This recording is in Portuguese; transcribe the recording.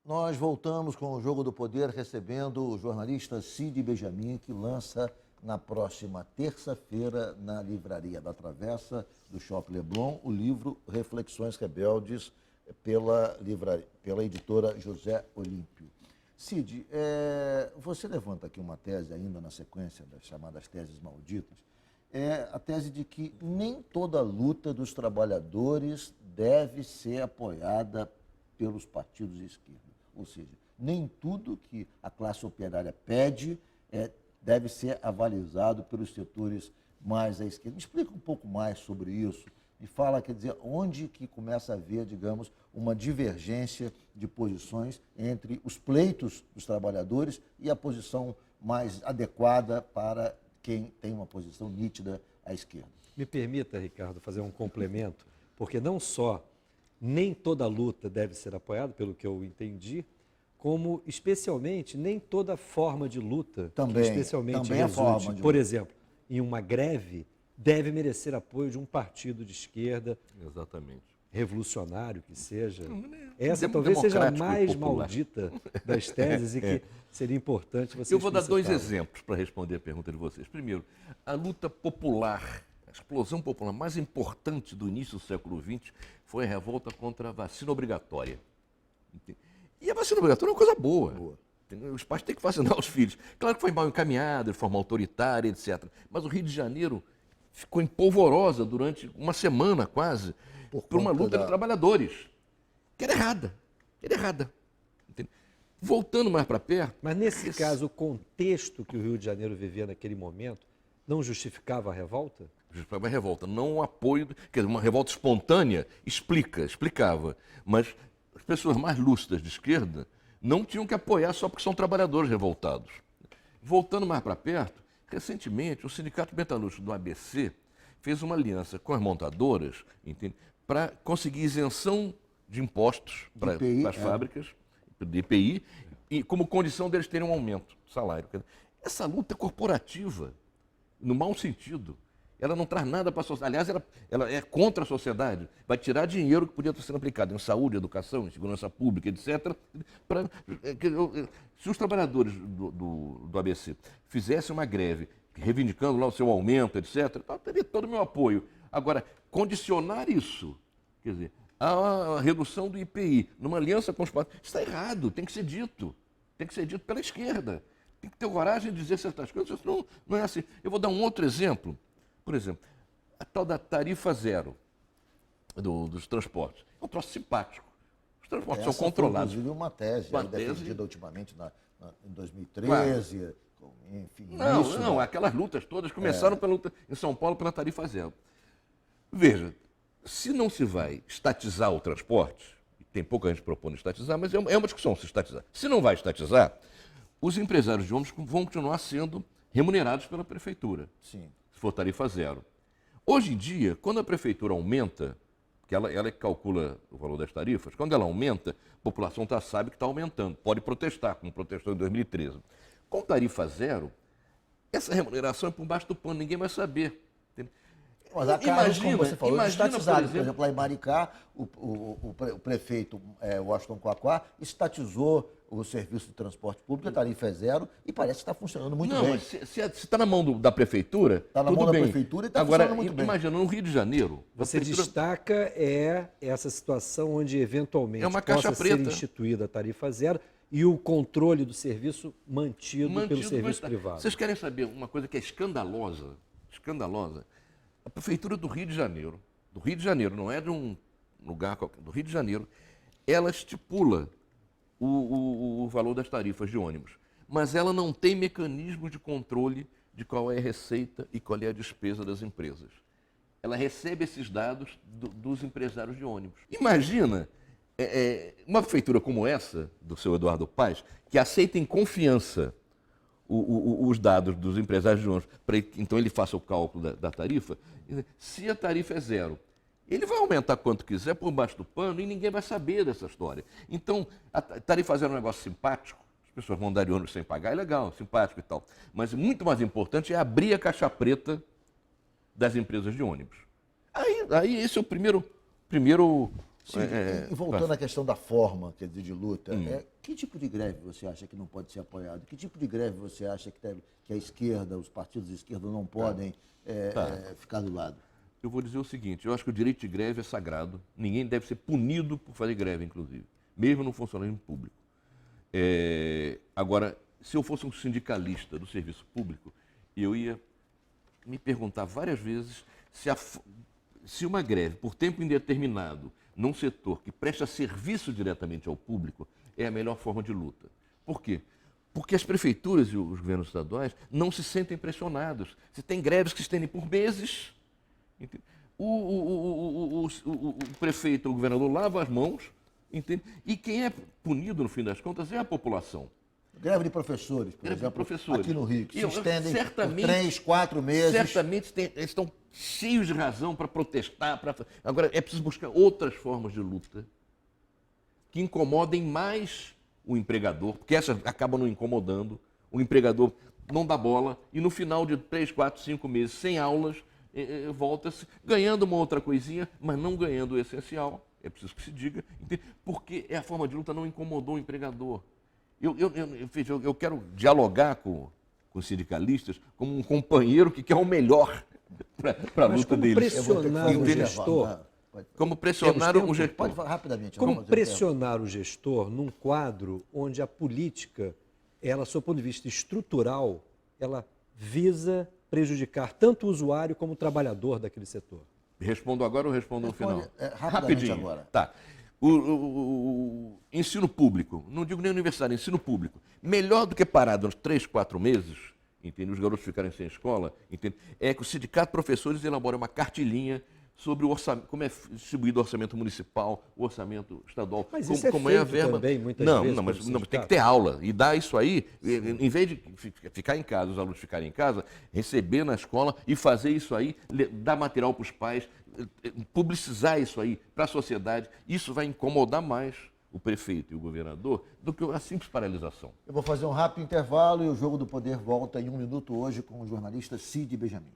Nós voltamos com o Jogo do Poder, recebendo o jornalista Cid Benjamin, que lança na próxima terça-feira, na Livraria da Travessa do Shopping Leblon, o livro Reflexões Rebeldes, pela editora José Olímpio. Cid, você levanta aqui uma tese ainda na sequência das chamadas teses malditas, a tese de que nem toda luta dos trabalhadores deve ser apoiada pelos partidos de esquerda. Ou seja, nem tudo que a classe operária pede deve ser avalizado pelos setores mais à esquerda. Me explica um pouco mais sobre isso. Me fala, quer dizer, onde que começa a haver, digamos, uma divergência de posições entre os pleitos dos trabalhadores e a posição mais adequada para quem tem uma posição nítida à esquerda. Me permita, Ricardo, fazer um complemento, porque não só nem toda luta deve ser apoiada, pelo que eu entendi, como, especialmente, nem toda forma de luta, também especialmente resulte, por exemplo, em uma greve, deve merecer apoio de um partido de esquerda. Exatamente. Revolucionário que seja. Essa talvez seja a mais maldita das teses e que seria importante você Eu vou dar dois exemplos para responder a pergunta de vocês. Primeiro, a luta popular, a explosão popular mais importante do início do século XX foi a revolta contra a vacina obrigatória. E a vacina obrigatória é uma coisa boa. Os pais têm que vacinar os filhos. Claro que foi mal encaminhada, de forma autoritária, etc. Mas o Rio de Janeiro ficou em polvorosa durante uma semana quase, por uma luta de trabalhadores, que era errada. Entende? Voltando mais para perto... Mas nesse caso, o contexto que o Rio de Janeiro vivia naquele momento não justificava a revolta? Justificava a revolta, não o apoio... Quer dizer, uma revolta espontânea explicava, mas as pessoas mais lúcidas de esquerda não tinham que apoiar só porque são trabalhadores revoltados. Voltando mais para perto, recentemente o Sindicato Metalúrgico do ABC fez uma aliança com as montadoras, para conseguir isenção de impostos para as fábricas, de IPI, e como condição deles terem um aumento do salário. Essa luta corporativa, no mau sentido, ela não traz nada para a sociedade. Aliás, ela é contra a sociedade. Vai tirar dinheiro que podia estar sendo aplicado em saúde, educação, em segurança pública, etc. Se os trabalhadores do ABC fizessem uma greve, reivindicando lá o seu aumento, etc., teria todo o meu apoio. Agora, condicionar isso, quer dizer, a redução do IPI, numa aliança com os partidos, isso está errado, tem que ser dito. Tem que ser dito pela esquerda. Tem que ter coragem de dizer certas coisas, isso não é assim. Eu vou dar um outro exemplo. Por exemplo, a tal da tarifa zero dos transportes. É um troço simpático. Os transportes são controlados. Inclusive uma tese defendida ultimamente em 2013. Claro. Enfim, não, aquelas lutas todas começaram pela luta em São Paulo pela tarifa zero. Veja, se não se vai estatizar o transporte, tem pouca gente propondo estatizar, mas é uma discussão se estatizar. Se não vai estatizar, os empresários de ônibus vão continuar sendo remunerados pela prefeitura. Sim. Se for tarifa zero. Hoje em dia, quando a prefeitura aumenta, porque ela que calcula o valor das tarifas, quando ela aumenta, a população sabe que está aumentando, pode protestar, como protestou em 2013. Com tarifa zero, essa remuneração é por baixo do pano, ninguém vai saber. Entendeu? Mas a Carlos, como você falou, estatizado. Por exemplo, lá em Maricá, o prefeito Washington Quaquá estatizou o serviço de transporte público, a tarifa é zero, e parece que está funcionando muito bem. Não, mas se está na mão da prefeitura, está na mão da prefeitura e está funcionando muito bem. Imagina, no Rio de Janeiro... Você destaca essa situação onde, eventualmente, possa ser instituída a tarifa zero e o controle do serviço mantido pelo serviço privado. Vocês querem saber uma coisa que é escandalosa? Escandalosa. A prefeitura do Rio de Janeiro, não é de um lugar qualquer, do Rio de Janeiro, ela estipula o valor das tarifas de ônibus, mas ela não tem mecanismo de controle de qual é a receita e qual é a despesa das empresas. Ela recebe esses dados dos empresários de ônibus. Imagina uma prefeitura como essa, do seu Eduardo Paes, que aceita em confiança os dados dos empresários de ônibus, para que então ele faça o cálculo da tarifa. Se a tarifa é zero, ele vai aumentar quanto quiser por baixo do pano e ninguém vai saber dessa história. Então, a tarifa zero é um negócio simpático, as pessoas vão dar de ônibus sem pagar, é legal, simpático e tal. Mas muito mais importante é abrir a caixa preta das empresas de ônibus. Aí esse é o primeiro Cid, e voltando à questão da forma, quer dizer, de luta, que tipo de greve você acha que não pode ser apoiado? Que tipo de greve você acha que a esquerda, os partidos de esquerda não podem ficar do lado? Eu vou dizer o seguinte, eu acho que o direito de greve é sagrado, ninguém deve ser punido por fazer greve, inclusive, mesmo no funcionalismo público. Agora, se eu fosse um sindicalista do serviço público, eu ia me perguntar várias vezes se uma greve por tempo indeterminado num setor que presta serviço diretamente ao público é a melhor forma de luta. Por quê? Porque as prefeituras e os governos estaduais não se sentem pressionados. Se tem greves que se estendem por meses, o prefeito ou o governador lava as mãos, entende? E quem é punido, no fim das contas, é a população. Greve de professores, por Greve de exemplo, professores. aqui no Rio, que se estendem por certamente- 3, 4 meses. Certamente eles estão cheios de razão para protestar. Agora, é preciso buscar outras formas de luta que incomodem mais o empregador, porque essas acabam não incomodando. O empregador não dá bola e no final de 3, 4, 5 meses sem aulas, volta-se ganhando uma outra coisinha, mas não ganhando o essencial. É preciso que se diga, entende? Porque a forma de luta não incomodou o empregador. Eu quero dialogar com os sindicalistas como um companheiro que quer o melhor para a luta deles. Pressionar o gestor, Como pressionar o gestor. Pode falar rapidamente. como vamos fazer o tempo. pressionar o gestor num quadro onde a política, ela, sob o ponto de vista estrutural, ela visa prejudicar tanto o usuário como o trabalhador daquele setor? Respondo agora ou respondo no Responde, final? rapidamente agora. Tá. O ensino público, não digo nem universidade, ensino público, melhor do que parar uns 3, 4 meses, entende? Os garotos ficarem sem escola, entende? É que o sindicato de professores elabora uma cartilhinha sobre o orçamento, como é distribuído o orçamento municipal, o orçamento estadual, Mas como, isso é como é a feito verba. também, muitas não, vezes, não, mas pelo não, tem que sindicato. ter aula e dar isso aí, em vez de ficar em casa, os alunos ficarem em casa, receber na escola e fazer isso aí, dar material para os pais, publicizar isso aí para a sociedade. Isso vai incomodar mais o prefeito e o governador do que a simples paralisação. Eu vou fazer um rápido intervalo e o Jogo do Poder volta em 1 minuto hoje com o jornalista Cid Benjamin.